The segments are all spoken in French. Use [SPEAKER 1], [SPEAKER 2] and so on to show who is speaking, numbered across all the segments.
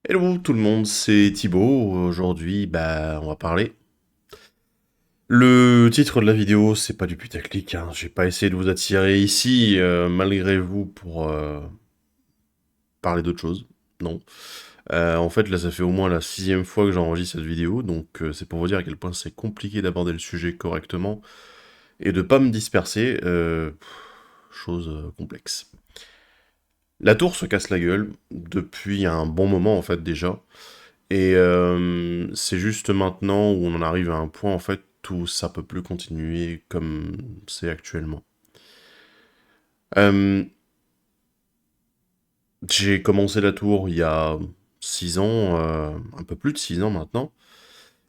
[SPEAKER 1] Hello tout le monde, c'est Thibaut. Aujourd'hui, on va parler. Le titre de la vidéo, c'est pas du putaclic, hein. J'ai pas essayé de vous attirer ici, malgré vous, pour parler d'autre chose. Non. En fait, là, ça fait au moins la sixième fois que j'enregistre cette vidéo, donc c'est pour vous dire à quel point c'est compliqué d'aborder le sujet correctement et de pas me disperser. Chose complexe. La tour se casse la gueule depuis un bon moment, en fait, déjà. Et c'est juste maintenant où on en arrive à un point en fait où ça peut plus continuer comme c'est actuellement. Euh, j'ai commencé la tour il y a 6 ans, un peu plus de 6 ans maintenant,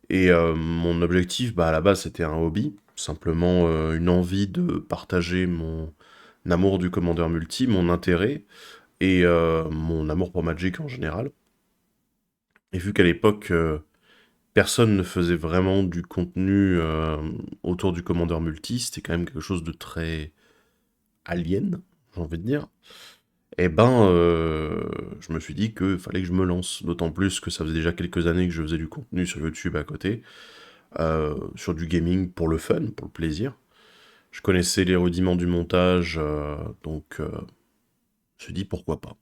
[SPEAKER 1] et mon objectif, à la base, c'était un hobby, simplement une envie de partager mon amour du commandeur multi, mon intérêt et mon amour pour Magic en général. Et vu qu'à l'époque, personne ne faisait vraiment du contenu autour du commandeur multi, c'était quand même quelque chose de très alien, j'ai envie de dire. Et je me suis dit qu'il fallait que je me lance, d'autant plus que ça faisait déjà quelques années que je faisais du contenu sur YouTube à côté, sur du gaming pour le fun, pour le plaisir. Je connaissais les rudiments du montage, je me suis dit pourquoi pas.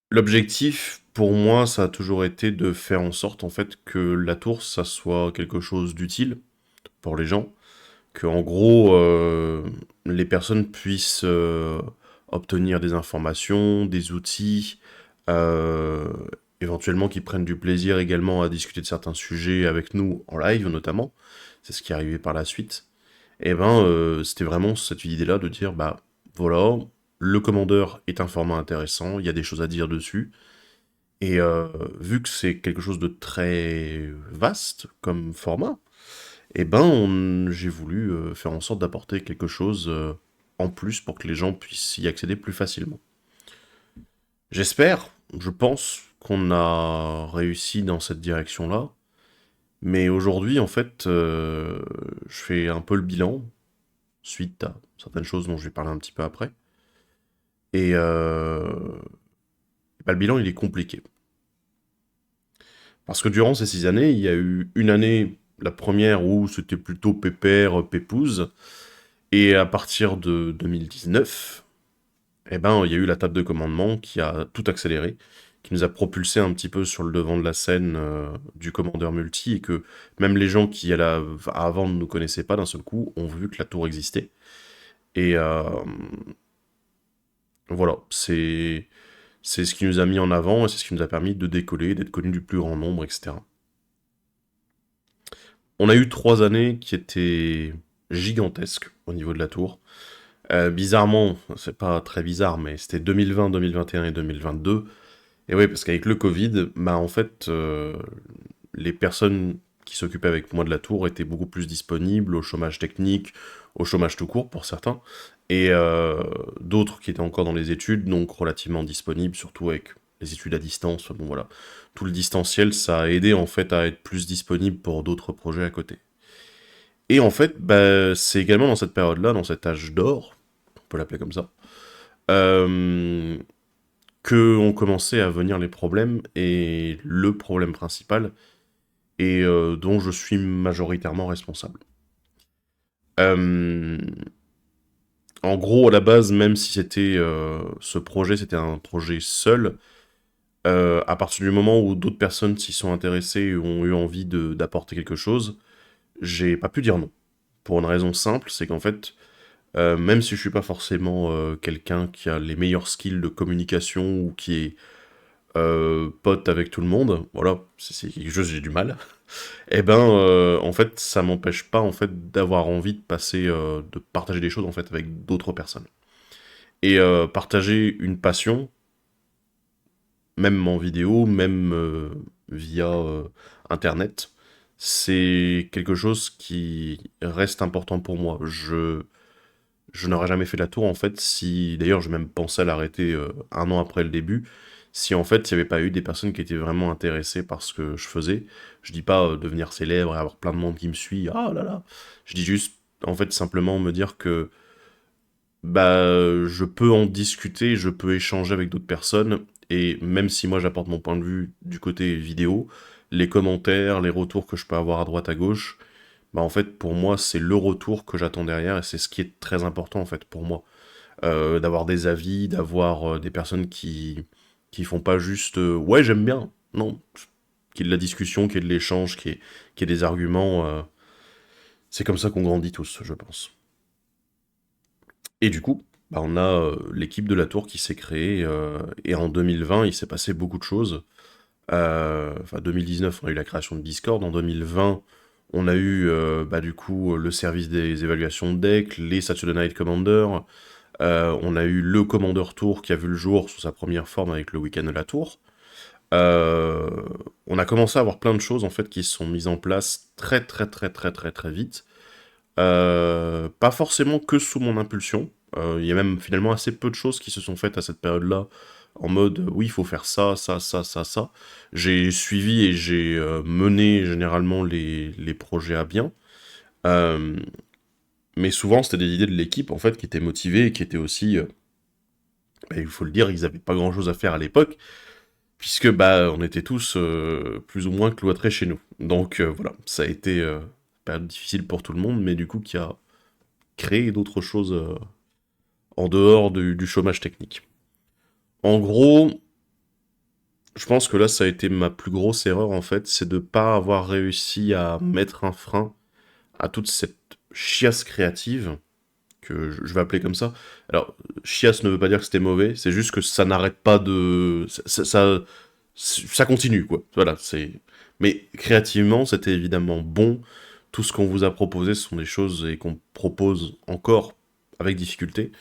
[SPEAKER 1] L'objectif, pour moi, ça a toujours été de faire en sorte en fait que la tour, ça soit quelque chose d'utile pour les gens, que en gros les personnes puissent obtenir des informations, des outils, euh, éventuellement qu'ils prennent du plaisir également à discuter de certains sujets avec nous en live notamment. C'est ce qui est arrivé par la suite. C'était vraiment cette idée-là de dire voilà, le commandeur est un format intéressant, il y a des choses à dire dessus. Et vu que c'est quelque chose de très vaste comme format, j'ai voulu faire en sorte d'apporter quelque chose en plus pour que les gens puissent y accéder plus facilement. J'espère, je pense qu'on a réussi dans cette direction-là, mais aujourd'hui, en fait, je fais un peu le bilan suite à certaines choses dont je vais parler un petit peu après. Et le bilan, il est compliqué. Parce que durant ces 6 années, il y a eu une année, la première, où c'était plutôt pépère, pépouze, et à partir de 2019, il y a eu la table de commandement qui a tout accéléré, qui nous a propulsé un petit peu sur le devant de la scène du commandeur multi, et que même les gens qui avant ne nous connaissaient pas d'un seul coup ont vu que la tour existait. Et voilà, c'est ce qui nous a mis en avant, et c'est ce qui nous a permis de décoller, d'être connus du plus grand nombre, etc. On a eu 3 années qui étaient gigantesques au niveau de la tour. Bizarrement, c'est pas très bizarre, mais c'était 2020, 2021 et 2022. Et oui, parce qu'avec le Covid, en fait, les personnes qui s'occupaient avec moi de la tour étaient beaucoup plus disponibles au chômage technique, au chômage tout court pour certains, et d'autres qui étaient encore dans les études, donc relativement disponibles, surtout avec les études à distance. Bon voilà, tout le distanciel, ça a aidé en fait à être plus disponible pour d'autres projets à côté. Et en fait, c'est également dans cette période-là, dans cet âge d'or, on peut l'appeler comme ça, euh, que ont commencé à venir les problèmes, et le problème principal, et dont je suis majoritairement responsable. Euh, En gros, à la base, même si ce projet, c'était un projet seul, à partir du moment où d'autres personnes s'y sont intéressées et ont eu envie d'apporter quelque chose, j'ai pas pu dire non. Pour une raison simple, c'est qu'en fait, même si je suis pas forcément quelqu'un qui a les meilleurs skills de communication ou qui est pote avec tout le monde, voilà, c'est quelque chose que j'ai du mal. En fait, ça m'empêche pas en fait d'avoir envie de de partager des choses en fait avec d'autres personnes. Et partager une passion, même en vidéo, même via internet, c'est quelque chose qui reste important pour moi. Je n'aurais jamais fait la tour en fait si, d'ailleurs, je même pensé à l'arrêter un an après le début, si en fait il n'y avait pas eu des personnes qui étaient vraiment intéressées par ce que je faisais. Je dis pas devenir célèbre et avoir plein de monde qui me suit, ah là là. Je dis juste en fait simplement me dire que bah, je peux en discuter, je peux échanger avec d'autres personnes, et même si moi j'apporte mon point de vue du côté vidéo, les commentaires, les retours que je peux avoir à droite à gauche, bah en fait pour moi c'est le retour que j'attends derrière, et c'est ce qui est très important en fait pour moi. D'avoir des avis, d'avoir des personnes qui font pas juste ouais j'aime bien, non, qu'il y ait de la discussion, qu'il y ait de l'échange, qu'il y ait des arguments, c'est comme ça qu'on grandit tous, je pense. Et du coup, bah, on a l'équipe de la Tour qui s'est créée, et en 2020, il s'est passé beaucoup de choses. Enfin, 2019, on a eu la création de Discord. En 2020, on a eu bah, du coup le service des évaluations de deck, les Saturday Night Commander. On a eu le Commander Tour qui a vu le jour sous sa première forme avec le week-end de la Tour. Euh, on a commencé à avoir plein de choses en fait qui se sont mises en place très très très très très très vite. Pas forcément que sous mon impulsion. Il y a même finalement assez peu de choses qui se sont faites à cette période-là, en mode oui, il faut faire ça, ça, ça, ça, ça. J'ai suivi et j'ai mené généralement les projets à bien. Euh, mais souvent, c'était des idées de l'équipe en fait qui étaient motivées et qui étaient aussi, bah, il faut le dire, ils n'avaient pas grand-chose à faire à l'époque, puisque bah on était tous plus ou moins cloîtrés chez nous. Donc voilà, ça a été une période difficile pour tout le monde, mais du coup qui a créé d'autres choses en dehors du chômage technique. En gros, je pense que là, ça a été ma plus grosse erreur, en fait, c'est de pas avoir réussi à mettre un frein à toute cette chiasse créative, que je vais appeler comme ça. Alors, chiasse ne veut pas dire que c'était mauvais, c'est juste que ça n'arrête pas de... ça continue, quoi. Voilà, c'est... Mais créativement, c'était évidemment bon. Tout ce qu'on vous a proposé, ce sont des choses et qu'on propose encore avec difficulté.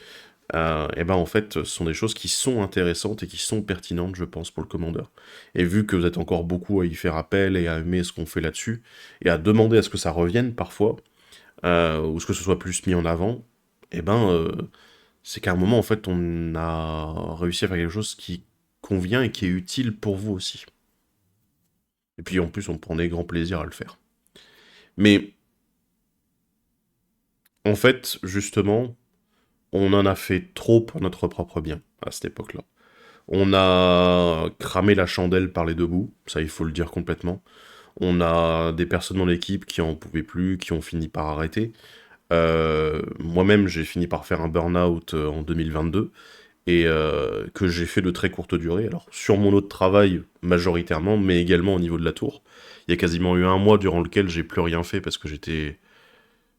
[SPEAKER 1] Et ben en fait, ce sont des choses qui sont intéressantes et qui sont pertinentes, je pense, pour le commandeur. Et vu que vous êtes encore beaucoup à y faire appel et à aimer ce qu'on fait là-dessus, et à demander à ce que ça revienne parfois, ou ce que ce soit plus mis en avant, et ben c'est qu'à un moment, en fait, on a réussi à faire quelque chose qui convient et qui est utile pour vous aussi. Et puis en plus, on prenait grand plaisir à le faire. Mais en fait, justement, on en a fait trop pour notre propre bien à cette époque-là. On a cramé la chandelle par les deux bouts, ça il faut le dire complètement. On a des personnes dans l'équipe qui en pouvaient plus, qui ont fini par arrêter. Moi-même, j'ai fini par faire un burn-out en 2022 et que j'ai fait de très courte durée. Alors sur mon autre travail majoritairement, mais également au niveau de la tour. Il y a quasiment eu un mois durant lequel j'ai plus rien fait parce que j'étais,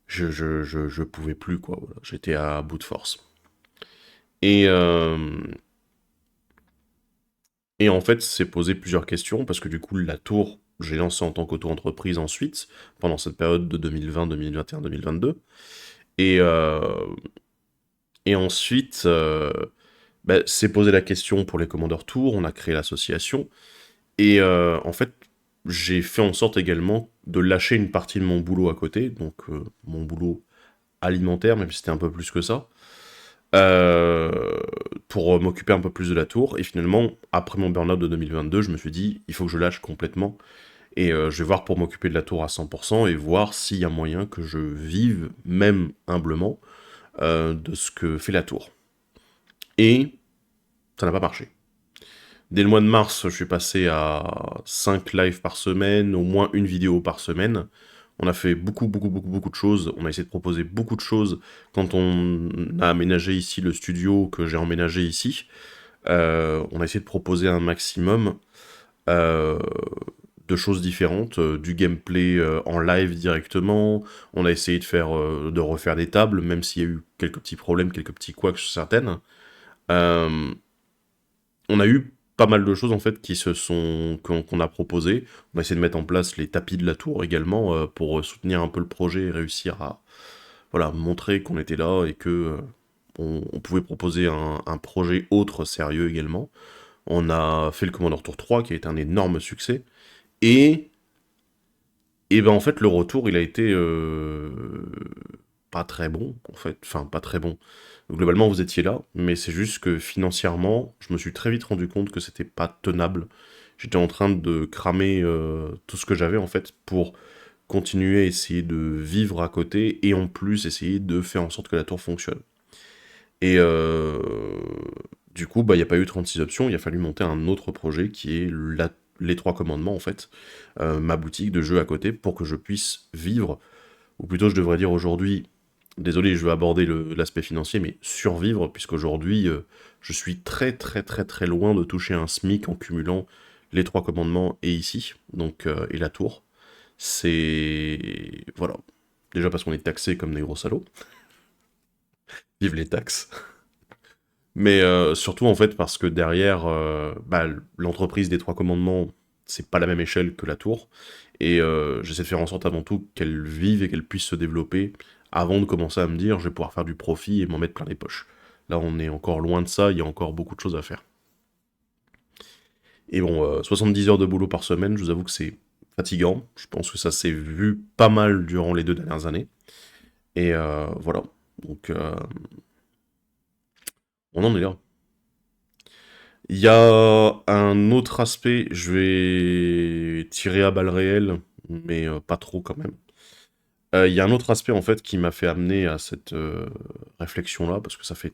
[SPEAKER 1] je pouvais plus quoi. Voilà. J'étais à bout de force. Et Et en fait, c'est posé plusieurs questions, parce que du coup, la tour, j'ai lancé en tant qu'auto-entreprise ensuite, pendant cette période de 2020, 2021, 2022. Et, euh, et ensuite, bah, c'est posé la question pour les commandeurs tours, on a créé l'association. Et en fait, j'ai fait en sorte également de lâcher une partie de mon boulot à côté, donc mon boulot alimentaire, même si c'était un peu plus que ça, euh, pour m'occuper un peu plus de la tour. Et finalement, après mon burn-out de 2022, je me suis dit, il faut que je lâche complètement. Et je vais voir pour m'occuper de la tour à 100% et voir s'il y a moyen que je vive, même humblement, de ce que fait la tour. Et ça n'a pas marché. Dès le mois de mars, je suis passé à 5 lives par semaine, au moins une vidéo par semaine. On a fait beaucoup, beaucoup, beaucoup, beaucoup de choses. On a essayé de proposer beaucoup de choses quand on a aménagé ici le studio que j'ai emménagé ici. On a essayé de proposer un maximum euh, de choses différentes, du gameplay en live directement. On a essayé de refaire des tables, même s'il y a eu quelques petits problèmes, quelques petits couacs sur certaines. Euh, on a eu pas mal de choses en fait qu'on a proposées. On a essayé de mettre en place les tapis de la tour également pour soutenir un peu le projet et réussir à voilà montrer qu'on était là et que on pouvait proposer un projet autre sérieux également. On a fait le Commander Tour 3 qui a été un énorme succès et ben en fait le retour il a été pas très bon en fait, enfin pas très bon. Globalement vous étiez là, mais c'est juste que financièrement je me suis très vite rendu compte que c'était pas tenable. J'étais en train de cramer tout ce que j'avais en fait pour continuer à essayer de vivre à côté et en plus essayer de faire en sorte que la tour fonctionne. Et du coup, bah, il n'y a pas eu 36 options, il a fallu monter un autre projet qui est les trois commandements, en fait, ma boutique de jeux à côté, pour que je puisse vivre, ou plutôt je devrais dire aujourd'hui, désolé, je vais aborder l'aspect financier, mais survivre, puisqu'aujourd'hui, je suis très très très très loin de toucher un SMIC en cumulant les trois commandements et ici, donc, et la tour. C'est... Voilà. Déjà parce qu'on est taxé comme des gros salauds. Vive les taxes. Mais surtout en fait parce que derrière, bah, l'entreprise des trois commandements, c'est pas la même échelle que la tour. Et j'essaie de faire en sorte avant tout qu'elle vive et qu'elle puisse se développer avant de commencer à me dire je vais pouvoir faire du profit et m'en mettre plein les poches. Là on est encore loin de ça, il y a encore beaucoup de choses à faire. Et bon, 70 heures de boulot par semaine, je vous avoue que c'est fatigant. Je pense que ça s'est vu pas mal durant les 2 dernières années. Et voilà. Donc on en est là. Il y a un autre aspect, je vais tirer à balles réelles, mais pas trop quand même. Il y a un autre aspect en fait qui m'a fait amener à cette réflexion-là, parce que ça fait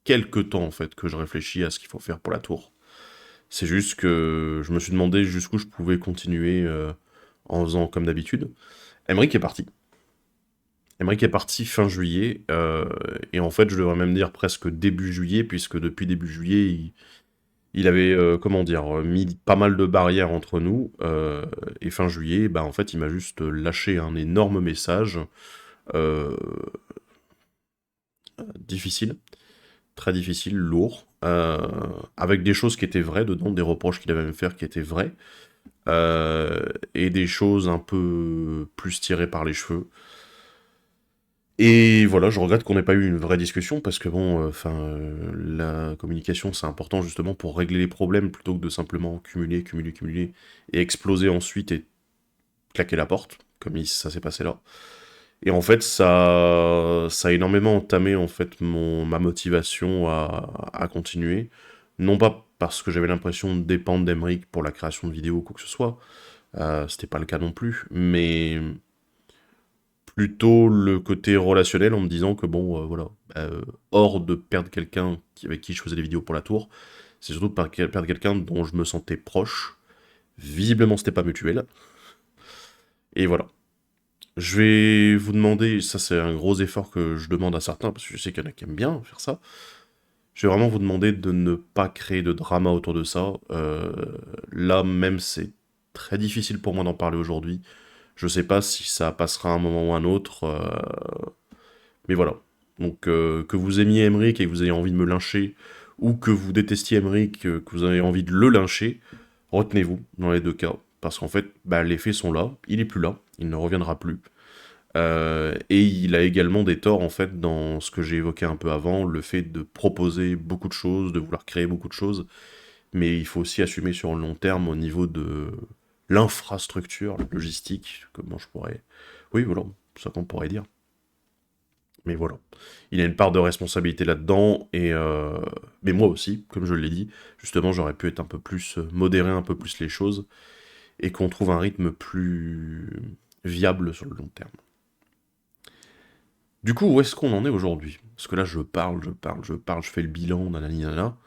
[SPEAKER 1] quelques temps en fait que je réfléchis à ce qu'il faut faire pour la tour. C'est juste que je me suis demandé jusqu'où je pouvais continuer en faisant comme d'habitude. Emric est parti. Emric est parti fin juillet, et en fait je devrais même dire presque début juillet, puisque depuis début juillet il avait, comment dire, mis pas mal de barrières entre nous, et fin juillet, bah, en fait, il m'a juste lâché un énorme message, euh, difficile, très difficile, lourd, avec des choses qui étaient vraies dedans, des reproches qu'il avait à me faire qui étaient vrais, et des choses un peu plus tirées par les cheveux. Et voilà, je regrette qu'on n'ait pas eu une vraie discussion parce que bon, enfin, la communication c'est important justement pour régler les problèmes plutôt que de simplement cumuler, cumuler, cumuler et exploser ensuite et claquer la porte, comme ça s'est passé là. Et en fait, ça a énormément entamé en fait ma motivation à continuer, non pas parce que j'avais l'impression de dépendre d'Emeric pour la création de vidéos ou quoi que ce soit, c'était pas le cas non plus, mais plutôt le côté relationnel en me disant que bon, voilà, hors de perdre quelqu'un avec qui je faisais des vidéos pour la tour, c'est surtout de perdre quelqu'un dont je me sentais proche. Visiblement, c'était pas mutuel. Et voilà. Je vais vous demander, ça c'est un gros effort que je demande à certains, parce que je sais qu'il y en a qui aiment bien faire ça. Je vais vraiment vous demander de ne pas créer de drama autour de ça. Là même, c'est très difficile pour moi d'en parler aujourd'hui. Je sais pas si ça passera un moment ou un autre. Mais voilà. Donc que vous aimiez Emmerich et que vous ayez envie de me lyncher, ou que vous détestiez Emmerich, que vous avez envie de le lyncher, retenez-vous dans les deux cas. Parce qu'en fait, bah, les faits sont là, il est plus là, il ne reviendra plus. Et il a également des torts en fait dans ce que j'ai évoqué un peu avant, le fait de proposer beaucoup de choses, de vouloir créer beaucoup de choses, mais il faut aussi assumer sur le long terme au niveau de l'infrastructure, la logistique, comment je pourrais... Oui, voilà, c'est ça qu'on pourrait dire. Mais voilà. Il a une part de responsabilité là-dedans, et mais moi aussi, comme je l'ai dit, justement, j'aurais pu être un peu plus, modérer un peu plus les choses, et qu'on trouve un rythme plus viable sur le long terme. Du coup, où est-ce qu'on en est aujourd'hui? Parce que là, je parle, je parle, je parle, je fais le bilan, nanani, nanana.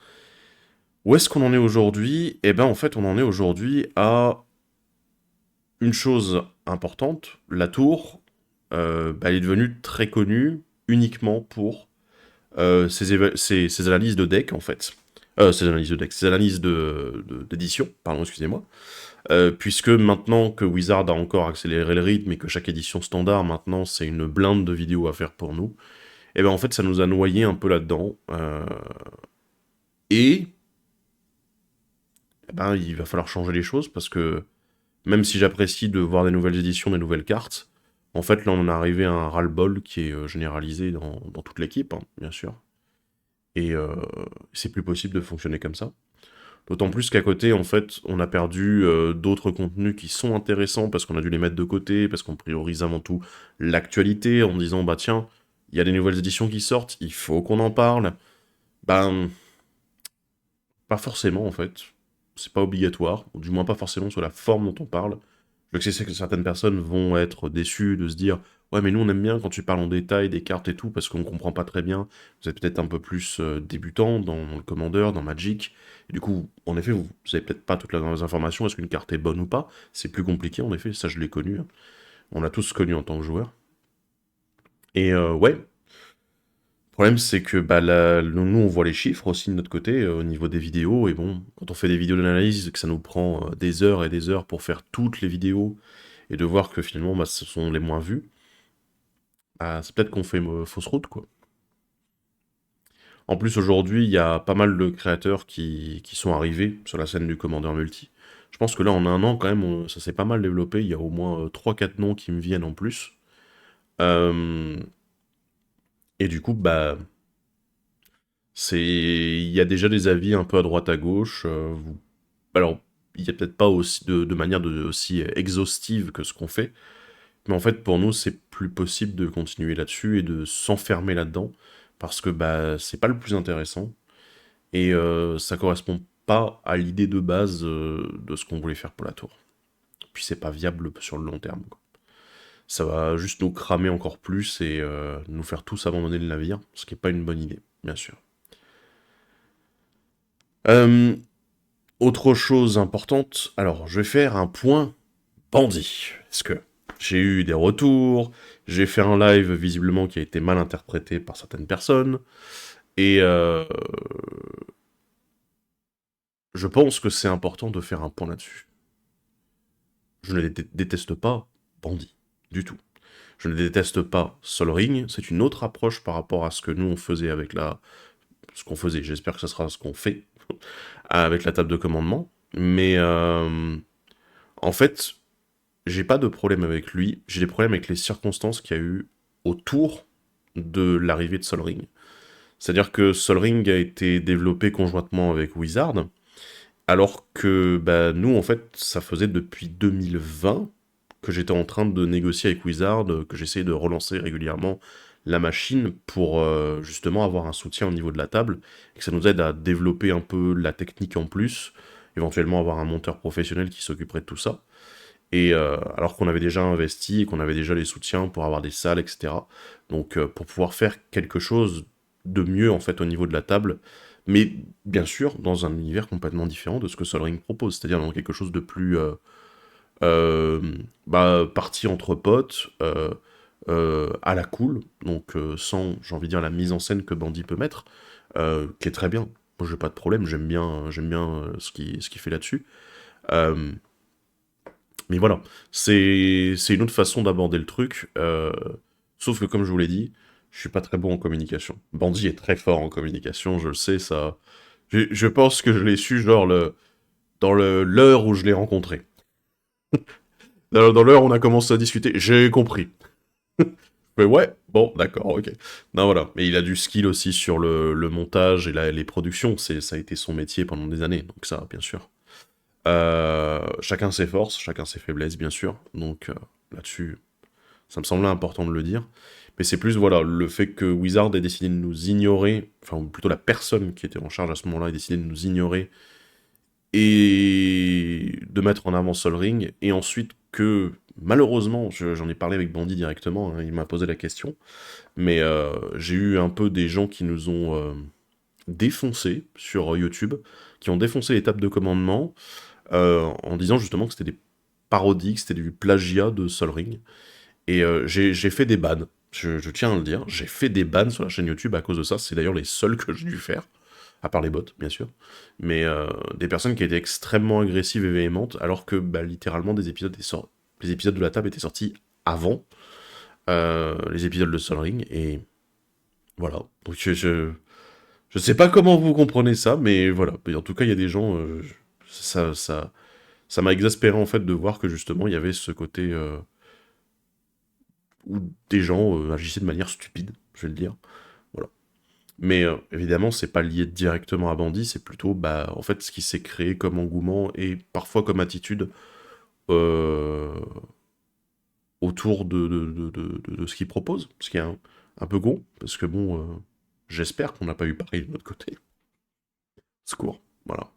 [SPEAKER 1] Où est-ce qu'on en est aujourd'hui? Eh ben, en fait, on en est aujourd'hui à une chose importante. La tour, bah, elle est devenue très connue uniquement pour ses analyses de deck, en fait. Ses analyses de deck, ses analyses d'édition, pardon, excusez-moi. Puisque maintenant que Wizard a encore accéléré le rythme et que chaque édition standard, maintenant, c'est une blinde de vidéos à faire pour nous, et ben en fait, ça nous a noyé un peu là-dedans. Et eh ben, il va falloir changer les choses parce que même si j'apprécie de voir des nouvelles éditions, des nouvelles cartes, en fait, là, on en est arrivé à un ras-le-bol qui est généralisé dans toute l'équipe, hein, bien sûr. Et c'est plus possible de fonctionner comme ça. D'autant plus qu'à côté, en fait, on a perdu d'autres contenus qui sont intéressants parce qu'on a dû les mettre de côté, parce qu'on priorise avant tout l'actualité en disant, bah tiens, il y a des nouvelles éditions qui sortent, il faut qu'on en parle. Ben, pas forcément, en fait. C'est pas obligatoire, ou du moins pas forcément sur la forme dont on parle. Je sais que certaines personnes vont être déçues de se dire Ouais, mais nous, on aime bien quand tu parles en détail des cartes et tout, parce qu'on comprend pas très bien. Vous êtes peut-être un peu plus débutant dans le Commander, dans Magic. Et du coup, en effet, vous avez peut-être pas toutes les informations. Est-ce qu'une carte est bonne ou pas? C'est plus compliqué, en effet. Ça, je l'ai connu, hein. On l'a tous connu en tant que joueur. Et ouais, le problème, c'est que bah, nous, on voit les chiffres aussi de notre côté au niveau des vidéos. Et bon, quand on fait des vidéos d'analyse, que ça nous prend des heures et des heures pour faire toutes les vidéos et de voir que finalement, bah, ce sont les moins vues, bah, c'est peut-être qu'on fait fausse route, quoi. En plus, aujourd'hui, il y a pas mal de créateurs qui sont arrivés sur la scène du Commander Multi. Je pense que là, en un an, quand même, ça s'est pas mal développé. Il y a au moins 3-4 noms qui me viennent en plus. Euh, et du coup, bah, il y a déjà des avis un peu à droite à gauche. Alors, il y a peut-être pas aussi de manière aussi exhaustive que ce qu'on fait. Mais en fait, pour nous, c'est plus possible de continuer là-dessus et de s'enfermer là-dedans. Parce que bah, c'est pas le plus intéressant. Et ça correspond pas à l'idée de base de ce qu'on voulait faire pour la tour. Puis c'est pas viable sur le long terme, quoi. Ça va juste nous cramer encore plus et nous faire tous abandonner le navire, ce qui est pas une bonne idée, bien sûr. Euh, Autre chose importante, alors je vais faire un point bandit. Est-ce que j'ai eu des retours, j'ai fait un live visiblement qui a été mal interprété par certaines personnes, et je pense que c'est important de faire un point là-dessus. Je ne déteste pas Bandit, du tout. Je ne déteste pas Sol Ring, c'est une autre approche par rapport à ce que nous on faisait avec ce qu'on faisait, j'espère que ce sera ce qu'on fait avec la table de commandement. Mais en fait, j'ai pas de problème avec lui, j'ai des problèmes avec les circonstances qu'il y a eu autour de l'arrivée de Sol Ring. C'est-à-dire que Sol Ring a été développé conjointement avec Wizard, alors que bah, nous, en fait, ça faisait depuis 2020 que j'étais en train de négocier avec Wizard, que j'essayais de relancer régulièrement la machine pour justement avoir un soutien au niveau de la table, et que ça nous aide à développer un peu la technique en plus, éventuellement avoir un monteur professionnel qui s'occuperait de tout ça. Et alors qu'on avait déjà investi et qu'on avait déjà les soutiens pour avoir des salles, etc. Donc pour pouvoir faire quelque chose de mieux en fait au niveau de la table, mais bien sûr dans un univers complètement différent de ce que Sol Ring propose, c'est-à-dire dans quelque chose de plus euh, bah, partie entre potes, à la cool, donc sans, j'ai envie de dire, la mise en scène que Bandit peut mettre, qui est très bien. Moi, j'ai pas de problème, j'aime bien ce qu'il fait là-dessus. Euh, mais voilà, c'est une autre façon d'aborder le truc. Sauf que, comme je vous l'ai dit, je suis pas très bon en communication. Bandit est très fort en communication, je le sais, ça. Je pense que je l'ai su, genre, dans l'heure où je l'ai rencontré. Dans l'heure où on a commencé à discuter, j'ai compris. Mais ouais, bon, d'accord, ok. Non, voilà. Mais il a du skill aussi sur le montage et les productions. Ça a été son métier pendant des années, donc ça, bien sûr. Chacun ses forces, chacun ses faiblesses, bien sûr. Donc là-dessus, ça me semblait important de le dire. Mais c'est plus, voilà, le fait que Wizard ait décidé de nous ignorer, enfin, ou plutôt la personne qui était en charge à ce moment-là ait décidé de nous ignorer et de mettre en avant Sol Ring, et ensuite que, malheureusement, j'en ai parlé avec Bandy directement, hein, il m'a posé la question, mais j'ai eu un peu des gens qui nous ont défoncé sur YouTube, qui ont défoncé les tables de commandement, en disant justement que c'était des parodies, que c'était du plagiat de Sol Ring. Et j'ai fait des bans. Je tiens à le dire, j'ai fait des bans sur la chaîne YouTube à cause de ça. C'est d'ailleurs les seuls que j'ai dû faire, à part les bots, bien sûr. Mais des personnes qui étaient extrêmement agressives et véhémentes, alors que bah, littéralement les épisodes de la table étaient sortis avant les épisodes de Sol Ring. Et voilà. Donc je sais pas comment vous comprenez ça, mais voilà. Et en tout cas, il y a des gens. Ça m'a exaspéré en fait de voir que justement il y avait ce côté où des gens agissaient de manière stupide, je vais le dire. Voilà. Mais évidemment, c'est pas lié directement à Bandit, c'est plutôt bah, en fait ce qui s'est créé comme engouement et parfois comme attitude euh, autour de ce qu'il propose, ce qui est un peu con, parce que bon, j'espère qu'on n'a pas eu pareil de notre côté. Secours, voilà.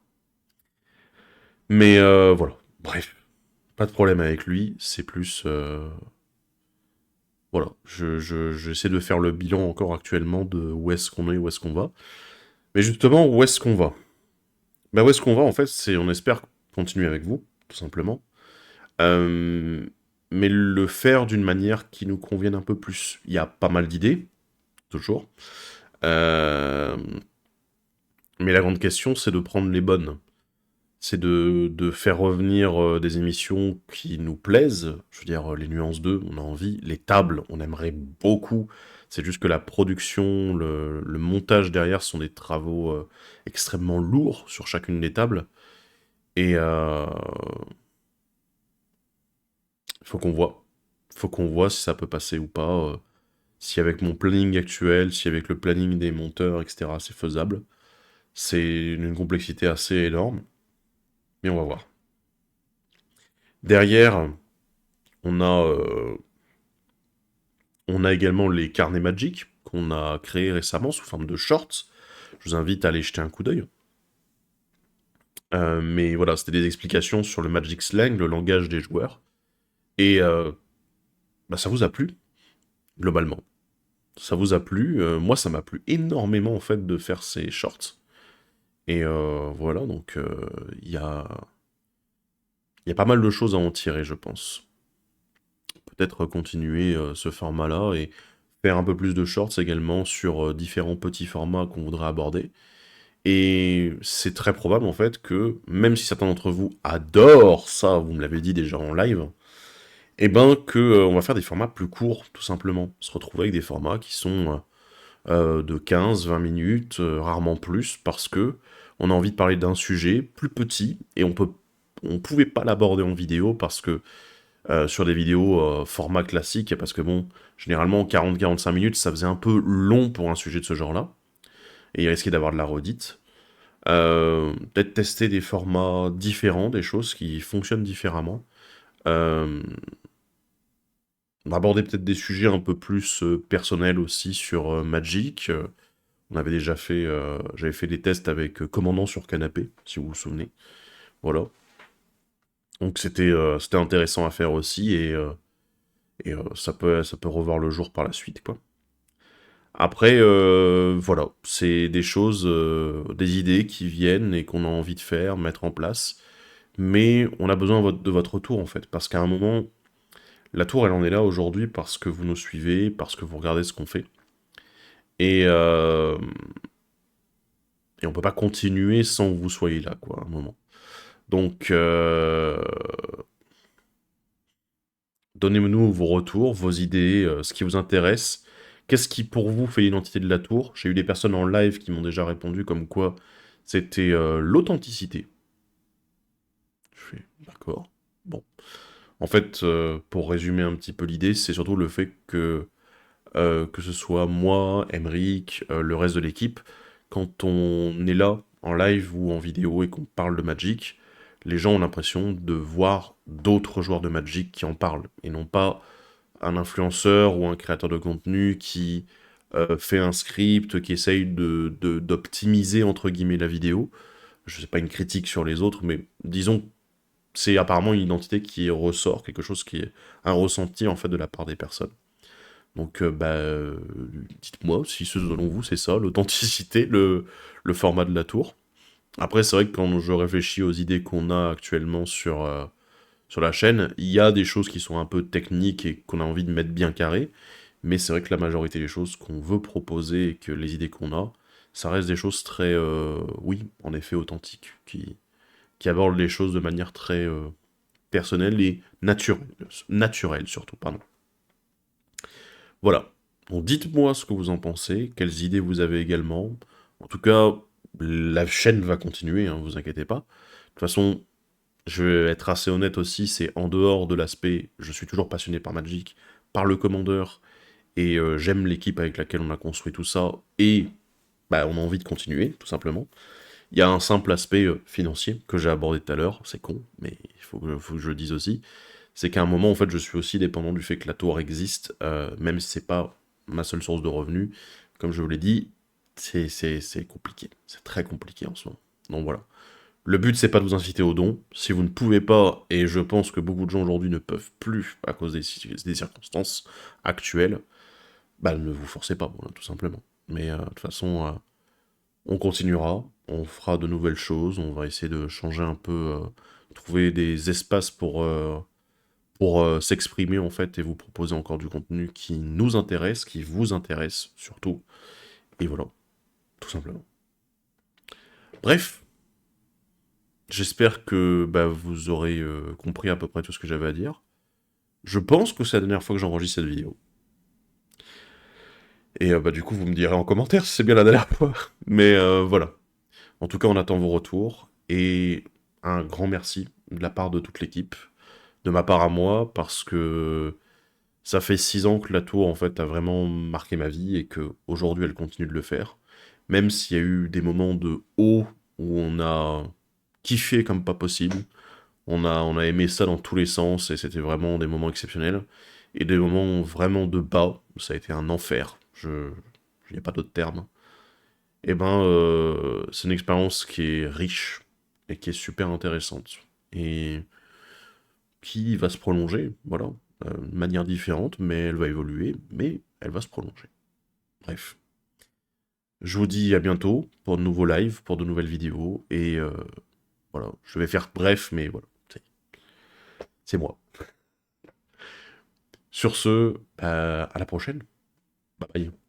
[SPEAKER 1] Mais voilà, bref, pas de problème avec lui, c'est plus Voilà, j'essaie de faire le bilan encore actuellement de où est-ce qu'on est, où est-ce qu'on va. Mais justement, où est-ce qu'on va? Bah où est-ce qu'on va en fait, c'est on espère continuer avec vous, tout simplement. Euh, mais le faire d'une manière qui nous convienne un peu plus. Il y a pas mal d'idées, toujours. Euh, mais la grande question, c'est de prendre les bonnes. C'est de faire revenir des émissions qui nous plaisent. Je veux dire, les nuances 2, on a envie. Les tables, on aimerait beaucoup. C'est juste que la production, le montage derrière sont des travaux extrêmement lourds sur chacune des tables. Et faut qu'on voit. Faut qu'on voit si ça peut passer ou pas. Si avec mon planning actuel, si avec le planning des monteurs, etc., c'est faisable. C'est une complexité assez énorme. Mais on va voir. Derrière, on a on a également les carnets Magic qu'on a créés récemment sous forme de shorts. Je vous invite à aller jeter un coup d'œil. Mais voilà, c'était des explications sur le Magic Slang, le langage des joueurs. Et bah, ça vous a plu, globalement. Ça vous a plu. Moi, ça m'a plu énormément, en fait, de faire ces shorts. Et voilà, donc il y a pas mal de choses à en tirer, je pense. Peut-être continuer ce format-là et faire un peu plus de shorts également sur différents petits formats qu'on voudrait aborder. Et c'est très probable en fait que, même si certains d'entre vous adorent ça, vous me l'avez dit déjà en live, eh ben que on va faire des formats plus courts, tout simplement. Se retrouver avec des formats qui sont de 15-20 minutes, rarement plus, parce que on a envie de parler d'un sujet plus petit, et on pouvait pas l'aborder en vidéo, parce que sur des vidéos format classique, parce que bon, généralement 40-45 minutes, ça faisait un peu long pour un sujet de ce genre-là, et il risquait d'avoir de la redite. Peut-être tester des formats différents, des choses qui fonctionnent différemment. Euh, on va aborder peut-être des sujets un peu plus personnels aussi sur Magic. On avait déjà fait, j'avais fait des tests avec Commandant sur Canapé, si vous vous souvenez. Voilà. Donc c'était intéressant à faire aussi et ça peut revoir le jour par la suite, quoi. Après, voilà, c'est des choses, des idées qui viennent et qu'on a envie de faire, mettre en place. Mais on a besoin de votre retour en fait, parce qu'à un moment, la tour elle en est là aujourd'hui parce que vous nous suivez, parce que vous regardez ce qu'on fait, et, euh, et on peut pas continuer sans que vous soyez là, quoi, à un moment. Donc, donnez-nous vos retours, vos idées, ce qui vous intéresse. Qu'est-ce qui pour vous fait l'identité de la tour? J'ai eu des personnes en live qui m'ont déjà répondu comme quoi c'était l'authenticité. Je fais d'accord. Bon. En fait, pour résumer un petit peu l'idée, c'est surtout le fait que ce soit moi, Emric, le reste de l'équipe, quand on est là, en live ou en vidéo, et qu'on parle de Magic, les gens ont l'impression de voir d'autres joueurs de Magic qui en parlent, et non pas un influenceur ou un créateur de contenu qui fait un script, qui essaye d'optimiser, entre guillemets, la vidéo. Je sais pas une critique sur les autres, mais disons, c'est apparemment une identité qui ressort, quelque chose qui est un ressenti, en fait, de la part des personnes. Donc, dites-moi si selon vous c'est ça, l'authenticité, le format de la tour. Après, c'est vrai que quand je réfléchis aux idées qu'on a actuellement sur la chaîne, il y a des choses qui sont un peu techniques et qu'on a envie de mettre bien carré, mais c'est vrai que la majorité des choses qu'on veut proposer et que les idées qu'on a, ça reste des choses très, oui, en effet, authentiques, qui abordent les choses de manière très personnelle et naturelle surtout, pardon. Voilà. Donc dites-moi ce que vous en pensez, quelles idées vous avez également. En tout cas, la chaîne va continuer, hein, vous inquiétez pas. De toute façon, je vais être assez honnête aussi, c'est en dehors de l'aspect, je suis toujours passionné par Magic, par le commandeur, et j'aime l'équipe avec laquelle on a construit tout ça, et bah, on a envie de continuer, tout simplement. Il y a un simple aspect financier que j'ai abordé tout à l'heure, c'est con, mais faut que je le dise aussi, c'est qu'à un moment, en fait, je suis aussi dépendant du fait que la tour existe, même si c'est pas ma seule source de revenus. Comme je vous l'ai dit, c'est compliqué, c'est très compliqué en ce moment. Donc voilà. Le but, c'est pas de vous inciter au don. Si vous ne pouvez pas, et je pense que beaucoup de gens aujourd'hui ne peuvent plus à cause des circonstances actuelles, bah ne vous forcez pas, voilà, tout simplement. Mais de toute façon, on continuera, on fera de nouvelles choses, on va essayer de changer un peu, trouver des espaces pour s'exprimer en fait et vous proposer encore du contenu qui nous intéresse, qui vous intéresse surtout. Et voilà, tout simplement. Bref, j'espère que bah, vous aurez compris à peu près tout ce que j'avais à dire. Je pense que c'est la dernière fois que j'enregistre cette vidéo. Et bah, du coup, vous me direz en commentaire si c'est bien la dernière fois. Mais voilà. En tout cas, on attend vos retours. Et un grand merci de la part de toute l'équipe. De ma part à moi, parce que ça fait 6 ans que la tour, en fait, a vraiment marqué ma vie et que aujourd'hui elle continue de le faire. Même s'il y a eu des moments de haut où on a kiffé comme pas possible. On a aimé ça dans tous les sens et c'était vraiment des moments exceptionnels. Et des moments vraiment de bas, ça a été un enfer. Il n'y a pas d'autre terme. Et ben, c'est une expérience qui est riche et qui est super intéressante. Et qui va se prolonger, voilà. De manière différente, mais elle va évoluer, mais elle va se prolonger. Bref. Je vous dis à bientôt pour de nouveaux lives, pour de nouvelles vidéos, et voilà. Je vais faire bref, mais voilà. C'est moi. Sur ce, à la prochaine. Bye bye.